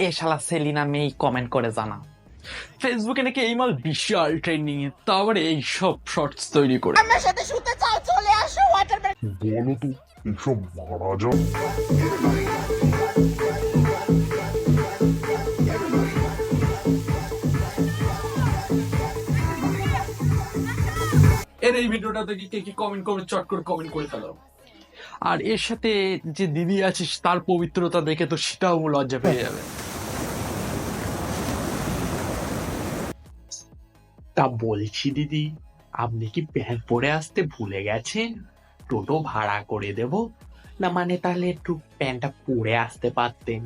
এ শালা সেলিনা মেই কমেন্ট করে জানা ফেসবুকে নাকি এই মাল বিশাল ট্রেন্ডিং এ, তারপরে এইসব শর্টস তৈরি করে। আমার সাথে শুতে চাও চলে আসো ওয়াটার বলো তো এসব মারা যাও। এর এই ভিডিওটা দেখে কে কি কমেন্ট করে চট করে কমেন্ট করে ফেলো। আর এর সাথে যে দিদি আছিস তার পবিত্রতা দেখে তো সেটাও লজ্জা পেয়ে যাবে। তা বলছি দিদি, আপনি কি প্যান্ট পরে আসতে ভুলে গেছেন? টোটো ভাড়া করে দেব না, মানে তাহলে একটু প্যান্টটা পরে আসতে পারতেন।